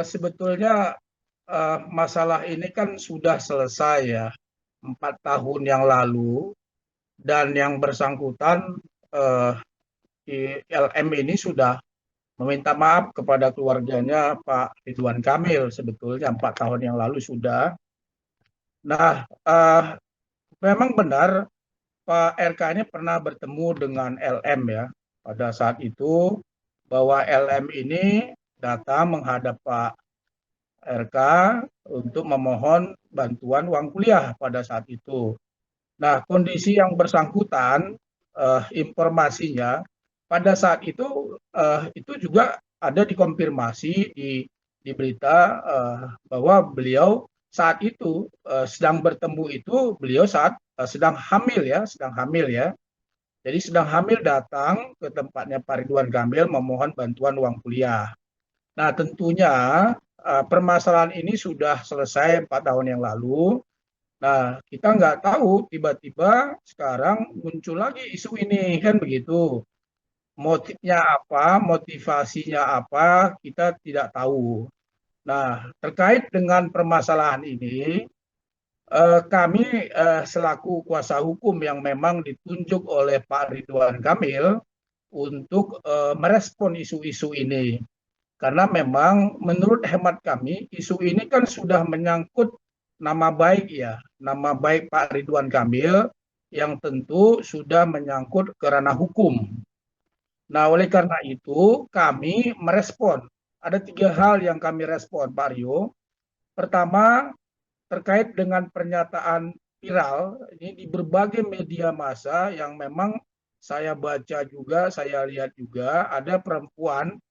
sebetulnya masalah ini kan sudah selesai ya 4 tahun yang lalu, dan yang bersangkutan eh, di LM ini sudah meminta maaf kepada keluarganya Pak Ridwan Kamil sebetulnya 4 tahun yang lalu sudah. Nah, memang benar Pak RK ini pernah bertemu dengan LM ya pada saat itu, bahwa LM ini datang menghadap Pak RK untuk memohon bantuan uang kuliah pada saat itu. Nah, kondisi yang bersangkutan, informasinya pada saat itu juga ada dikonfirmasi di berita, bahwa beliau saat itu sedang bertemu itu beliau saat sedang hamil ya, sedang hamil ya. Jadi sedang hamil datang ke tempatnya Pak Ridwan Kamil memohon bantuan uang kuliah. Nah, tentunya permasalahan ini sudah selesai 4 tahun yang lalu. Nah, kita nggak tahu tiba-tiba sekarang muncul lagi isu ini kan begitu. Motifnya apa, motivasinya apa, kita tidak tahu. Nah, terkait dengan permasalahan ini, kami selaku kuasa hukum yang memang ditunjuk oleh Pak Ridwan Kamil untuk merespon isu-isu ini. Karena memang menurut hemat kami, isu ini kan sudah menyangkut nama baik ya, nama baik Pak Ridwan Kamil yang tentu sudah menyangkut ke ranah hukum. Nah, oleh karena itu kami merespon. Ada 3 hal yang kami respon, Pak Rio. Pertama, terkait dengan pernyataan viral ini di berbagai media massa yang memang saya baca juga, saya lihat juga ada perempuan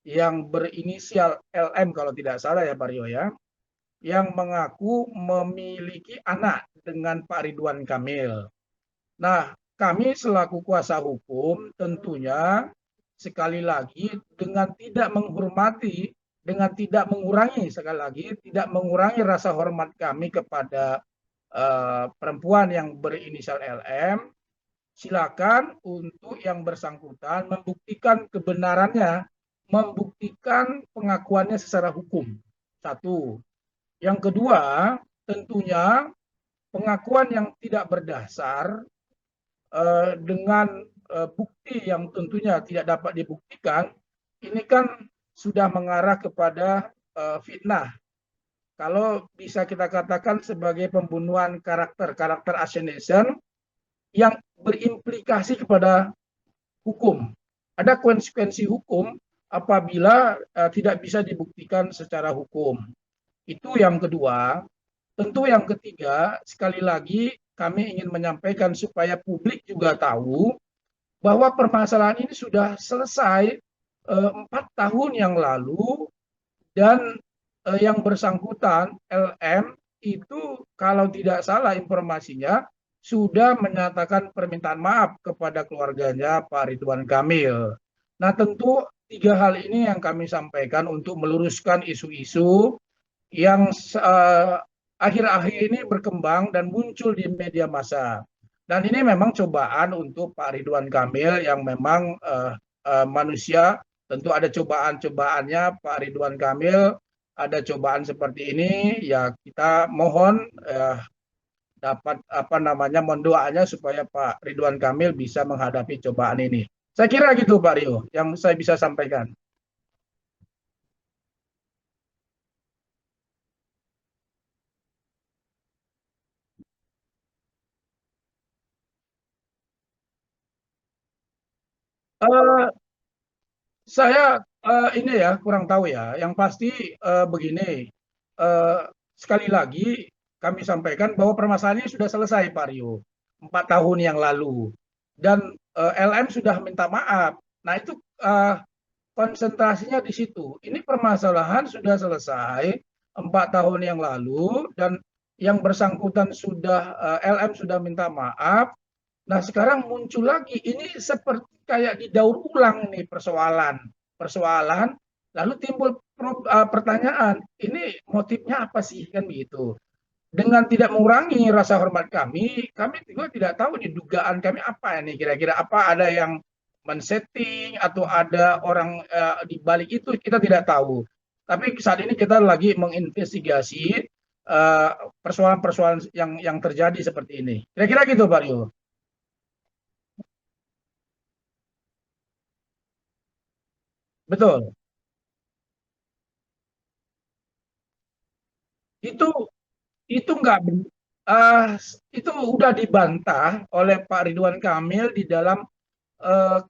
yang berinisial LM kalau tidak salah ya Pak Rio ya, yang mengaku memiliki anak dengan Pak Ridwan Kamil. Nah, kami selaku kuasa hukum tentunya sekali lagi dengan tidak menghormati, dengan tidak mengurangi, sekali lagi tidak mengurangi rasa hormat kami kepada perempuan yang berinisial LM, silakan untuk yang bersangkutan membuktikan kebenarannya, membuktikan pengakuannya secara hukum. Satu. Yang kedua, tentunya pengakuan yang tidak berdasar dengan bukti yang tentunya tidak dapat dibuktikan, ini kan sudah mengarah kepada fitnah. Kalau bisa kita katakan sebagai pembunuhan karakter assassination yang berimplikasi kepada hukum. Ada konsekuensi hukum apabila tidak bisa dibuktikan secara hukum. Itu yang kedua. Tentu yang ketiga, sekali lagi kami ingin menyampaikan supaya publik juga tahu bahwa permasalahan ini sudah selesai 4 tahun yang lalu, dan yang bersangkutan LM itu kalau tidak salah informasinya sudah menyatakan permintaan maaf kepada keluarganya Pak Ridwan Kamil. Nah, tentu 3 hal ini yang kami sampaikan untuk meluruskan isu-isu yang akhir-akhir ini berkembang dan muncul di media massa. Dan ini memang cobaan untuk Pak Ridwan Kamil yang memang manusia, tentu ada cobaan-cobaannya Pak Ridwan Kamil, ada cobaan seperti ini ya, kita mohon dapat apa namanya mendoanya supaya Pak Ridwan Kamil bisa menghadapi cobaan ini. Saya kira gitu Pak Rio yang saya bisa sampaikan. Uh, saya ini ya kurang tahu ya. Yang pasti begini, eh, sekali lagi kami sampaikan bahwa permasalahan ini sudah selesai Pak Rio, 4 tahun yang lalu, dan LM sudah minta maaf. Nah itu konsentrasinya di situ. Ini permasalahan sudah selesai 4 tahun yang lalu, dan yang bersangkutan sudah LM sudah minta maaf. Nah, sekarang muncul lagi ini seperti kayak didaur ulang nih persoalan, lalu timbul pertanyaan, ini motifnya apa sih kan begitu. Dengan tidak mengurangi rasa hormat kami juga tidak tahu nih dugaan kami apa ini kira-kira, apa ada yang men-setting atau ada orang di balik itu, kita tidak tahu. Tapi saat ini kita lagi menginvestigasi eh, persoalan-persoalan yang terjadi seperti ini. Kira-kira gitu, Pak Rio. Betul. Itu itu nggak eh, itu udah dibantah oleh Pak Ridwan Kamil di dalam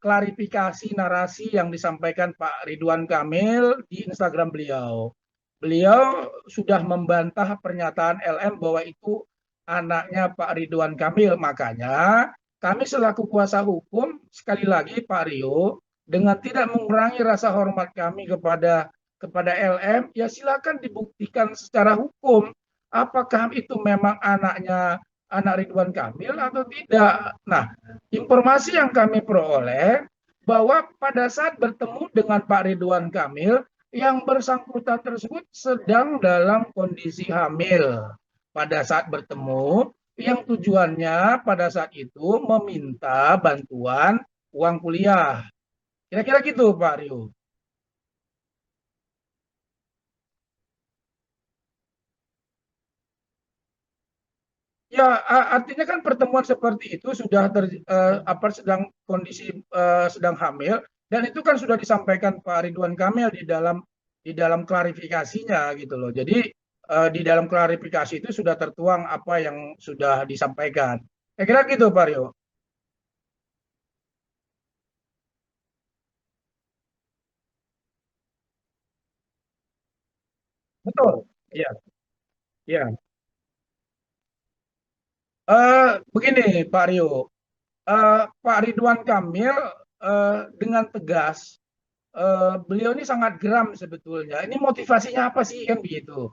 klarifikasi narasi yang disampaikan Pak Ridwan Kamil di Instagram beliau. Beliau sudah membantah pernyataan LM bahwa itu anaknya Pak Ridwan Kamil. Makanya kami selaku kuasa hukum, sekali lagi Pak Rio, dengan tidak mengurangi rasa hormat kami kepada LM, ya silakan dibuktikan secara hukum apakah itu memang anak Ridwan Kamil atau tidak. Nah, informasi yang kami peroleh bahwa pada saat bertemu dengan Pak Ridwan Kamil, yang bersangkutan tersebut sedang dalam kondisi hamil pada saat bertemu, yang tujuannya pada saat itu meminta bantuan uang kuliah. Kira-kira gitu, Pak Rio. Ya, artinya kan pertemuan seperti itu sudah sedang kondisi sedang hamil, dan itu kan sudah disampaikan Pak Ridwan Kamil di dalam klarifikasinya gitu loh. Jadi di dalam klarifikasi itu sudah tertuang apa yang sudah disampaikan. Kira-kira gitu, Pak Rio. Betul. Iya, iya. Begini, Pak Rio. Pak Ridwan Kamil dengan tegas, beliau ini sangat geram sebetulnya. Ini motivasinya apa sih kan begitu?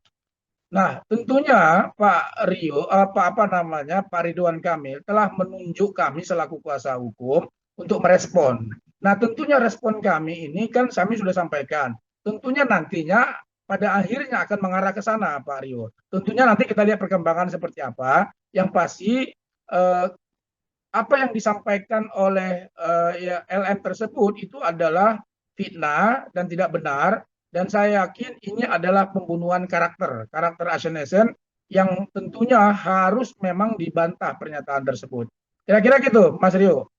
Nah, tentunya Pak Rio, apa namanya, Pak Ridwan Kamil telah menunjuk kami selaku kuasa hukum untuk merespon. Nah, tentunya respon kami ini kan kami sudah sampaikan. Tentunya nantinya pada akhirnya akan mengarah ke sana, Pak Rio. Tentunya nanti kita lihat perkembangan seperti apa. Yang pasti eh, apa yang disampaikan oleh ya, LM tersebut itu adalah fitnah dan tidak benar, dan saya yakin ini adalah pembunuhan karakter assassination yang tentunya harus memang dibantah pernyataan tersebut. Kira-kira gitu, Mas Rio.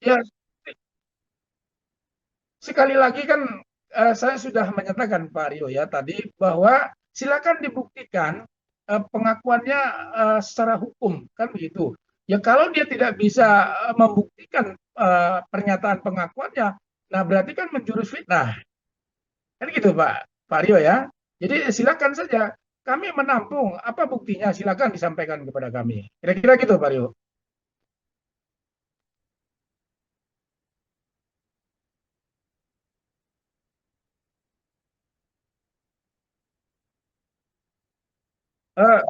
Ya, sekali lagi kan saya sudah menyatakan Pak Rio ya tadi bahwa silakan dibuktikan pengakuannya secara hukum kan begitu. Ya kalau dia tidak bisa membuktikan pernyataan pengakuannya, nah berarti kan menjurus fitnah. Kan gitu Pak Rio ya. Jadi silakan saja kami menampung apa buktinya silakan disampaikan kepada kami. Kira-kira gitu Pak Rio. Eh,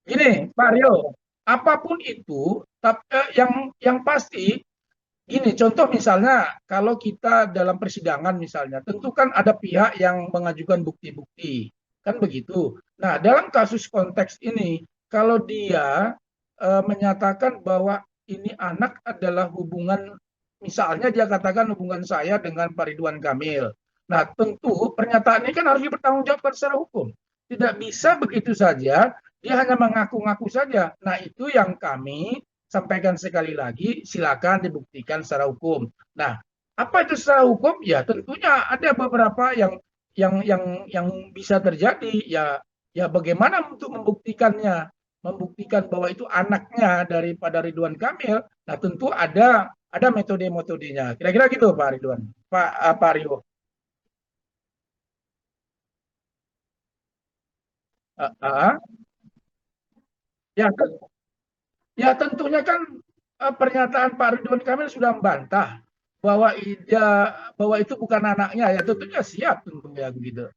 Gini Pak Rio, apapun itu, yang pasti gini, contoh misalnya kalau kita dalam persidangan misalnya, tentu kan ada pihak yang mengajukan bukti-bukti, kan begitu. Nah, dalam kasus konteks ini, kalau dia menyatakan bahwa ini anak adalah hubungan, misalnya dia katakan hubungan saya dengan Pak Ridwan Kamil. Nah, tentu pernyataan ini kan harus dipertanggungjawabkan secara hukum. Tidak bisa begitu saja, dia hanya mengaku-ngaku saja. Nah, itu yang kami sampaikan sekali lagi, silakan dibuktikan secara hukum. Nah, apa itu secara hukum? Ya, tentunya ada beberapa yang bisa terjadi. Ya, ya bagaimana untuk membuktikannya? Membuktikan bahwa itu anaknya daripada Ridwan Kamil. Nah, tentu ada metode-metodenya. Kira-kira gitu, Pak Ridwan. Pak Rio. Uh, uh, ya, ya tentunya kan pernyataan Pak Ridwan Kamil sudah membantah bahwa bahwa itu bukan anaknya, ya tentunya siap tentunya begitu.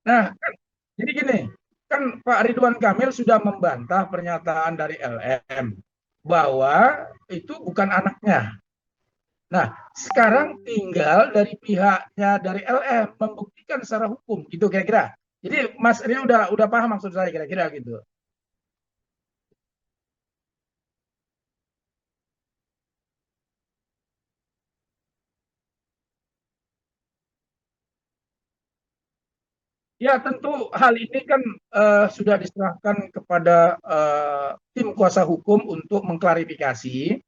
Nah, kan, jadi gini, kan Pak Ridwan Kamil sudah membantah pernyataan dari LM. bahwa itu bukan anaknya. Nah, sekarang tinggal dari pihaknya dari LM membuktikan secara hukum gitu kira-kira. Jadi Mas Rio udah paham maksud saya kira-kira gitu. Ya, tentu hal ini kan sudah diserahkan kepada tim kuasa hukum untuk mengklarifikasi.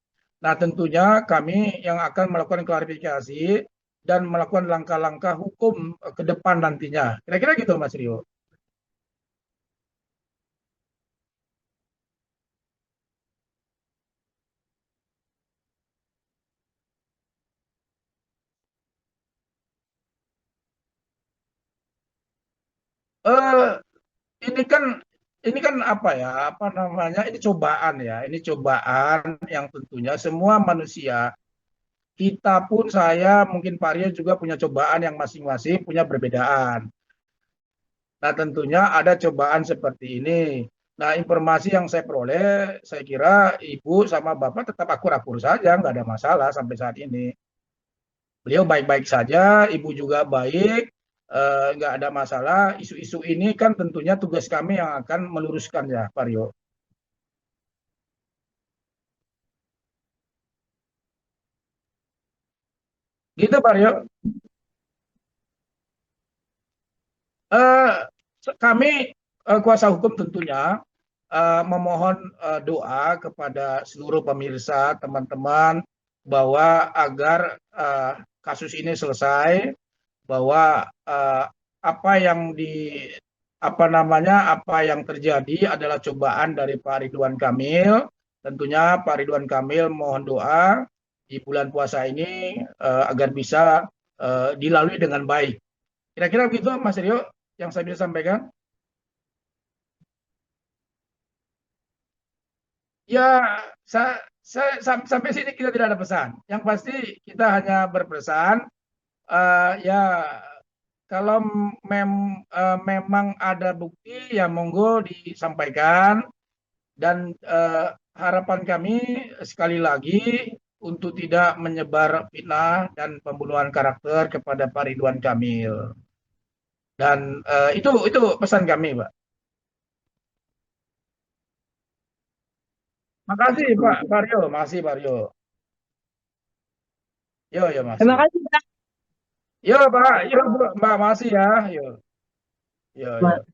Nah, tentunya kami yang akan melakukan klarifikasi dan melakukan langkah-langkah hukum ke depan nantinya. Kira-kira gitu, Mas Rio. Eh, ini kan apa ya? Apa namanya? Ini cobaan ya. Ini cobaan yang tentunya semua manusia, kita pun saya mungkin Pak Rio juga punya cobaan yang masing-masing punya perbedaan. Nah, tentunya ada cobaan seperti ini. Nah, informasi yang saya peroleh, saya kira Ibu sama Bapak tetap akur-akur saja, nggak ada masalah sampai saat ini. Beliau baik-baik saja, Ibu juga baik, nggak ada masalah. Isu-isu ini kan tentunya tugas kami yang akan meluruskan ya, Pak Rio. Gitu, Pak Rio. Eh, Kami kuasa hukum tentunya memohon doa kepada seluruh pemirsa, teman-teman, bahwa agar kasus ini selesai, bahwa apa yang apa namanya apa yang terjadi adalah cobaan dari Pak Ridwan Kamil. Tentunya Pak Ridwan Kamil mohon doa di bulan puasa ini agar bisa dilalui dengan baik. Kira-kira begitu, Mas Rio, yang saya bisa sampaikan. Ya, sampai sini kita tidak ada pesan. Yang pasti kita hanya berpesan, ya kalau memang ada bukti ya monggo disampaikan dan harapan kami sekali lagi untuk tidak menyebar fitnah dan pembunuhan karakter kepada Pak Ridwan Kamil. Dan itu pesan kami, Pak. Makasih Pak Rio, makasih Pak Rio. Yo, yo, Terima masih. kasih, Yo, Pak. Yo, Mbak, makasih ya. Yo, yo, yo. Pak.